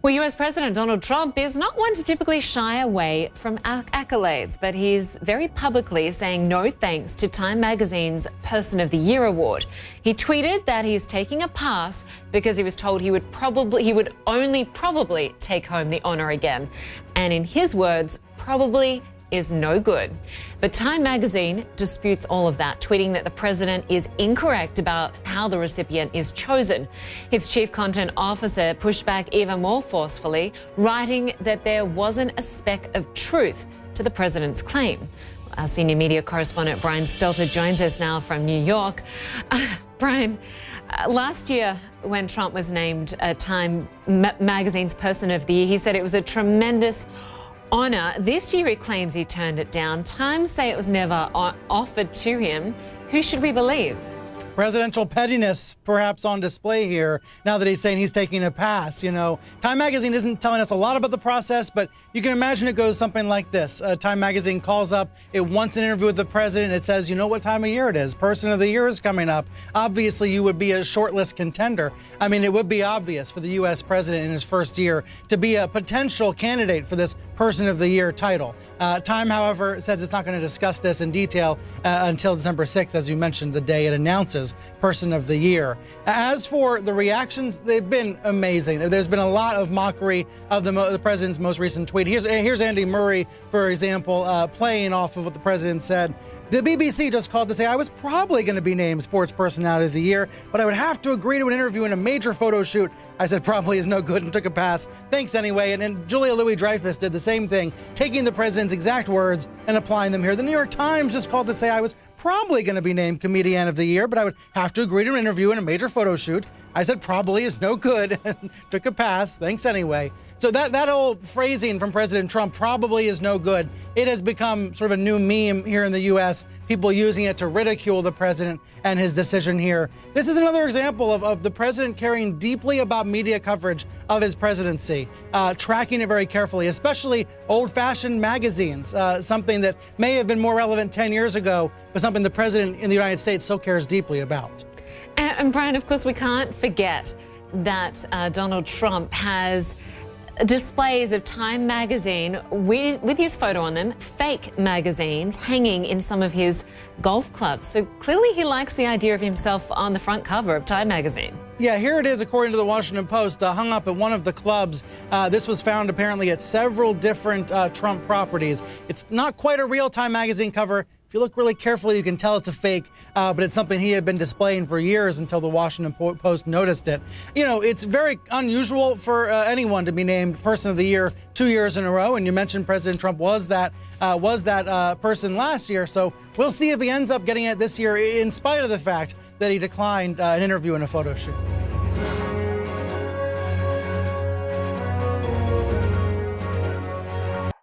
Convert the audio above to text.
Well, US President Donald Trump is not one to typically shy away from accolades, but he's very publicly saying no thanks to Time Magazine's Person of the Year award. He tweeted that he's taking a pass because he was told he would only probably take home the honor again. And in his words, probably is no good. But Time Magazine disputes all of that, tweeting that the president is incorrect about how the recipient is chosen. Its chief content officer pushed back even more forcefully, writing that there wasn't a speck of truth to the president's claim. Our senior media correspondent Brian Stelter joins us now from New York. Brian, last year when Trump was named Time Magazine's Person of the Year, he said it was a tremendous honor. This year he claims he turned it down. Times say it was never offered to him. Who should we believe? Presidential pettiness perhaps on display here now that he's saying he's taking a pass. You know, Time Magazine isn't telling us a lot about the process, but you can imagine it goes something like this. Time Magazine calls up, it wants an interview with the president. It says, you know what time of year it is? Person of the Year is coming up. Obviously, you would be a shortlist contender. I mean, it would be obvious for the U.S. president in his first year to be a potential candidate for this Person of the Year title. Time, however, says it's not going to discuss this in detail until December 6th, as you mentioned, the day it announces Person of the Year. As for the reactions, they've been amazing. There's been a lot of mockery of the president's most recent tweet. Here's Andy Murray, for example, playing off of what the president said. The BBC just called to say I was probably going to be named Sports Personality of the Year, but I would have to agree to an interview in a major photo shoot. I said probably is no good and took a pass. Thanks anyway. And then Julia Louis-Dreyfus did the same thing, taking the president's exact words and applying them here. The New York Times just called to say I was probably going to be named Comedian of the Year, but I would have to agree to an interview in a major photo shoot. I said probably is no good and took a pass. Thanks anyway. So that old phrasing from President Trump, probably is no good, it has become sort of a new meme here in the U.S., people using it to ridicule the president and his decision here. This is another example of the president caring deeply about media coverage of his presidency, tracking it very carefully, especially old-fashioned magazines, something that may have been more relevant 10 years ago, but something the president in the United States so cares deeply about. And Brian, of course, we can't forget that Donald Trump has displays of Time Magazine with his photo on them, fake magazines hanging in some of his golf clubs. So clearly he likes the idea of himself on the front cover of Time Magazine. Yeah, here it is, according to the Washington Post, hung up at one of the clubs. This was found apparently at several different Trump properties. It's not quite a real Time Magazine cover. If you look really carefully, you can tell it's a fake, but it's something he had been displaying for years until the Washington Post noticed it. You know, it's very unusual for anyone to be named Person of the Year 2 years in a row, and you mentioned President Trump was that person last year, so we'll see if he ends up getting it this year in spite of the fact that he declined an interview and a photo shoot.